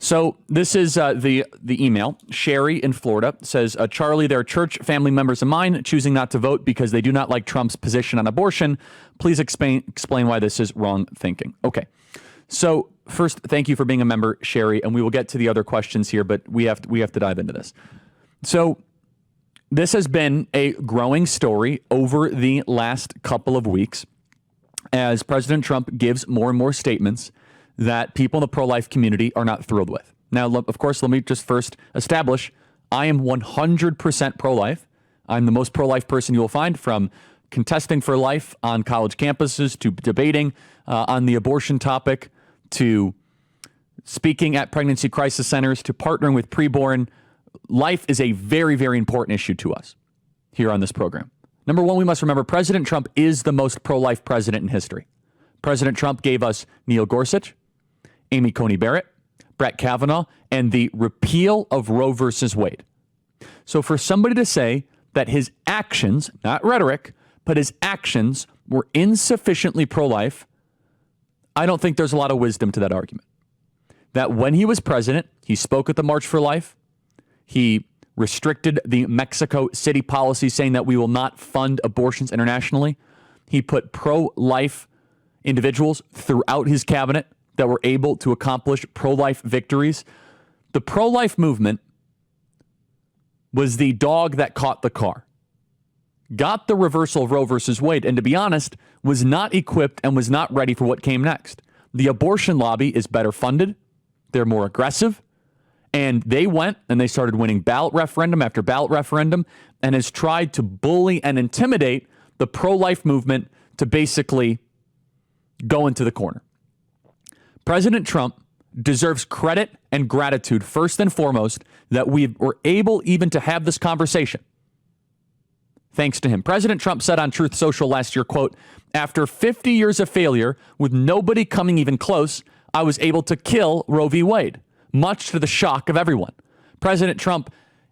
So this is the email. Sherry in Florida says, Charlie, there are church family members of mine choosing not to vote because they do not like Trump's position on abortion. Please explain why this is wrong thinking. Okay. So first, thank you for being a member, Sherry, and we will get to the other questions here, but we have to dive into this. So this has been a growing story over the last couple of weeks as President Trump gives more and more statements that people in the pro-life community are not thrilled with. Now, of course, let me just first establish I am 100% pro-life. I'm the most pro-life person you will find, from contesting for life on college campuses to debating on the abortion topic to speaking at pregnancy crisis centers to partnering with preborn. Life is a very, very important issue to us here on this program. Number one, we must remember President Trump is the most pro-life president in history. President Trump gave us Neil Gorsuch, Amy Coney Barrett, Brett Kavanaugh, and the repeal of Roe versus Wade. So for somebody to say that his actions, not rhetoric, but his actions were insufficiently pro-life, I don't think there's a lot of wisdom to that argument. That when he was president, he spoke at the March for Life. He restricted the Mexico City policy, saying that we will not fund abortions internationally. He put pro-life individuals throughout his cabinet that were able to accomplish pro-life victories. The pro-life movement was the dog that caught the car, got the reversal of Roe versus Wade, and to be honest, was not equipped and was not ready for what came next. The abortion lobby is better funded. They're more aggressive. And they went and they started winning ballot referendum after ballot referendum and has tried to bully and intimidate the pro-life movement to basically go into the corner. President Trump deserves credit and gratitude, first and foremost, that we were able even to have this conversation. Thanks to him. President Trump said on Truth Social last year, quote, "After 50 years of failure, with nobody coming even close, I was able to kill Roe v. Wade, much to the shock of everyone." President Trump,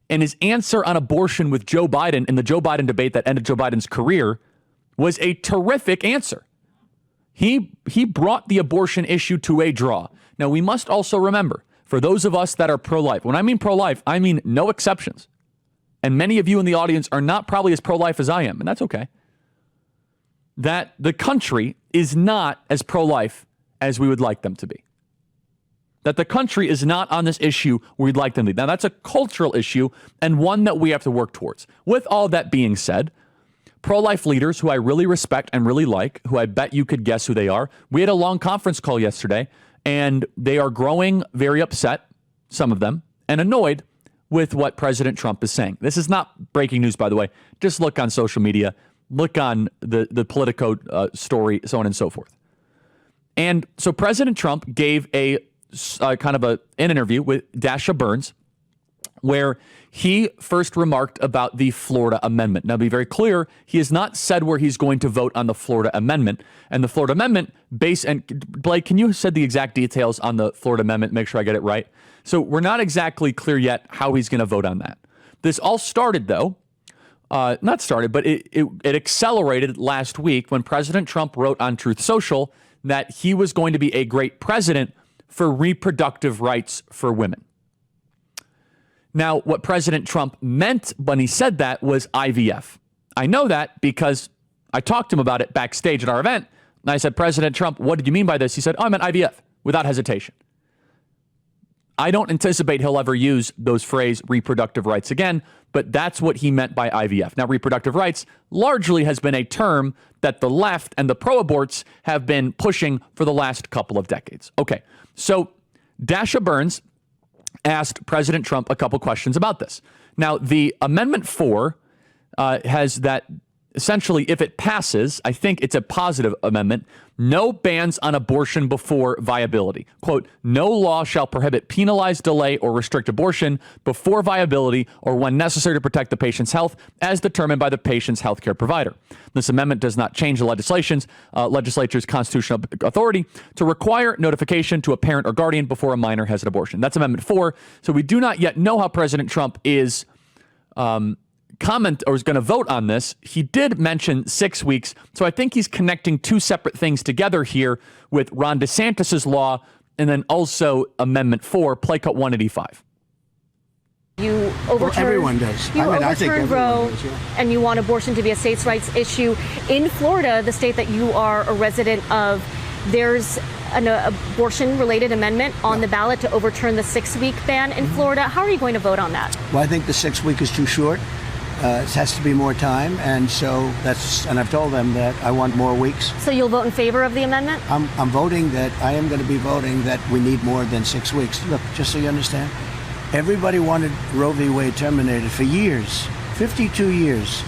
in his answer on abortion with Joe Biden in the Joe Biden debate that ended Joe Biden's career, was a terrific answer. He brought the abortion issue to a draw. Now, we must also remember, for those of us that are pro-life, when I mean pro-life, I mean no exceptions. And many of you in the audience are not probably as pro-life as I am, and that's okay. That the country is not as pro-life as we would like them to be. That the country is not on this issue where we'd like them to be. Now, that's a cultural issue and one that we have to work towards. With all that being said, pro-life leaders who I really respect and really like, who I bet you could guess who they are, we had a long conference call yesterday, and they are growing very upset, some of them, and annoyed with what President Trump is saying. This is not breaking news, by the way. Just look on social media, look on the Politico story, so on and so forth. And so President Trump gave a kind of an interview with Dasha Burns, where he first remarked about the Florida amendment. Now, to be very clear, he has not said where he's going to vote on the Florida amendment. And the Florida amendment, and Blake, can you set the exact details on the Florida amendment? Make sure I get it right. So we're not exactly clear yet how he's going to vote on that. This all started, though, not started, but it accelerated last week when President Trump wrote on Truth Social that he was going to be a great president for reproductive rights for women. Now, what President Trump meant when he said that was IVF. I know that because I talked to him about it backstage at our event. And I said, President Trump, what did you mean by this? He said, I meant IVF, without hesitation. I don't anticipate he'll ever use those phrase reproductive rights again, but that's what he meant by IVF. Now, reproductive rights largely has been a term that the left and the pro-aborts have been pushing for the last couple of decades. Okay, so Dasha Burns asked President Trump a couple questions about this. Now, the Amendment 4 has that essentially, if it passes, I think it's a positive amendment, no bans on abortion before viability. Quote, no law shall prohibit, penalize, delay, or restrict abortion before viability or when necessary to protect the patient's health as determined by the patient's healthcare provider. This amendment does not change the legislature's constitutional authority to require notification to a parent or guardian before a minor has an abortion. That's Amendment 4. So we do not yet know how President Trump is is going to vote on this. He did mention 6 weeks, so I think he's connecting two separate things together here with Ron DeSantis's law And then also Amendment 4, play cut 185. You overturn, everyone does. I think everyone Roe, does, yeah. and you want abortion to be a states' rights issue. In Florida, the state that you are a resident of, there's an abortion-related amendment on the ballot to overturn the 6-week ban in Florida. How are you going to vote on that? Well, I think the 6-week is too short. It has to be more time, and and I've told them that I want more weeks. So you'll vote in favor of the amendment? I am going to be voting that we need more than 6 weeks. Look, just so you understand, everybody wanted Roe v. Wade terminated for years, 52 years.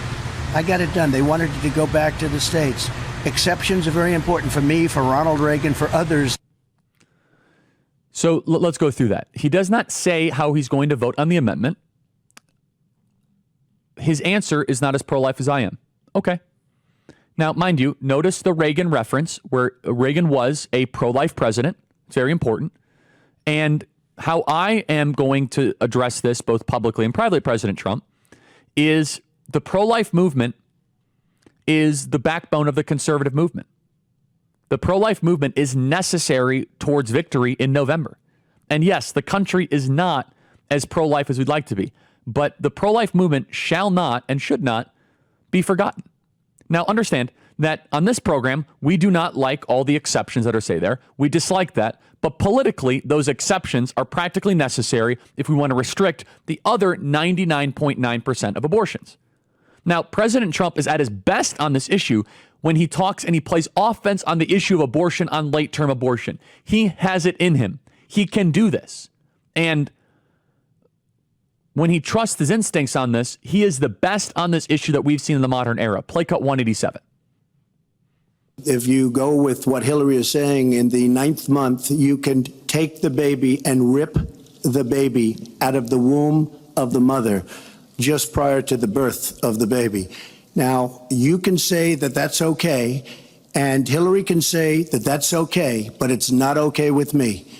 I got it done. They wanted it to go back to the states. Exceptions are very important for me, for Ronald Reagan, for others. So let's go through that. He does not say how he's going to vote on the amendment. His answer is not as pro-life as I am. Okay. Now, mind you, notice the Reagan reference where Reagan was a pro-life president. It's very important. And how I am going to address this both publicly and privately, President Trump, is the pro-life movement is the backbone of the conservative movement. The pro-life movement is necessary towards victory in November. And yes, the country is not as pro-life as we'd like to be, but the pro-life movement shall not and should not be forgotten. Now, understand that on this program, we do not like all the exceptions that are say there. We dislike that. But politically, those exceptions are practically necessary if we want to restrict the other 99.9% of abortions. Now, President Trump is at his best on this issue when he talks and he plays offense on the issue of abortion, on late-term abortion. He has it in him. He can do this. And when he trusts his instincts on this, he is the best on this issue that we've seen in the modern era. Play cut 187. If you go with what Hillary is saying, in the 9th month, you can take the baby and rip the baby out of the womb of the mother just prior to the birth of the baby. Now, you can say that that's okay, and Hillary can say that that's okay, but it's not okay with me.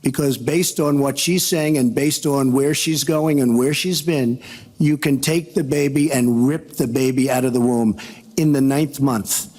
Because based on what she's saying and based on where she's going and where she's been, you can take the baby and rip the baby out of the womb in the 9th month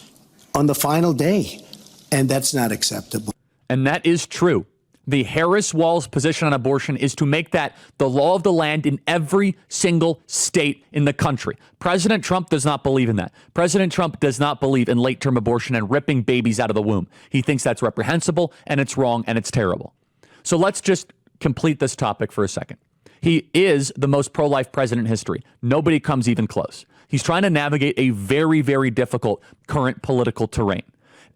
on the final day. And that's not acceptable. And that is true. The Harris-Walz position on abortion is to make that the law of the land in every single state in the country. President Trump does not believe in that. President Trump does not believe in late-term abortion and ripping babies out of the womb. He thinks that's reprehensible and it's wrong and it's terrible. So let's just complete this topic for a second. He is the most pro-life president in history. Nobody comes even close. He's trying to navigate a very, very difficult current political terrain.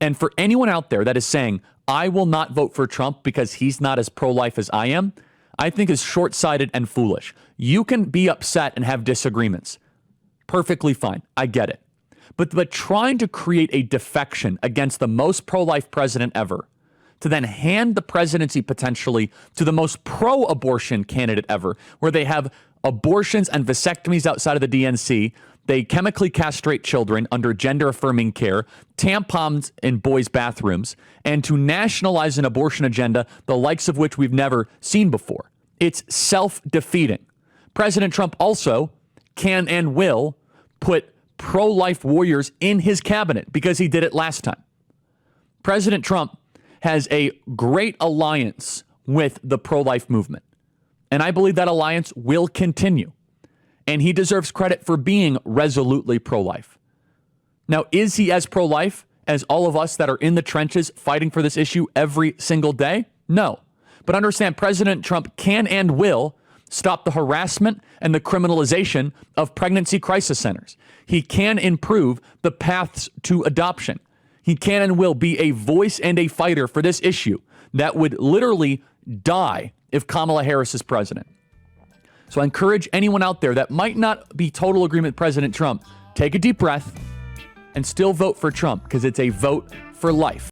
And for anyone out there that is saying, I will not vote for Trump because he's not as pro-life as I am, I think is short-sighted and foolish. You can be upset and have disagreements. Perfectly fine. I get it. But trying to create a defection against the most pro-life president ever, to then hand the presidency potentially to the most pro-abortion candidate ever, where they have abortions and vasectomies outside of the DNC, they chemically castrate children under gender-affirming care, tampons in boys' bathrooms, and to nationalize an abortion agenda, the likes of which we've never seen before. It's self-defeating. President Trump also can and will put pro-life warriors in his cabinet because he did it last time. President Trump has a great alliance with the pro-life movement, and I believe that alliance will continue. And he deserves credit for being resolutely pro-life. Now, is he as pro-life as all of us that are in the trenches fighting for this issue every single day? No. But understand, President Trump can and will stop the harassment and the criminalization of pregnancy crisis centers. He can improve the paths to adoption. He can and will be a voice and a fighter for this issue that would literally die if Kamala Harris is president. So I encourage anyone out there that might not be total agreement with President Trump, take a deep breath and still vote for Trump, because it's a vote for life.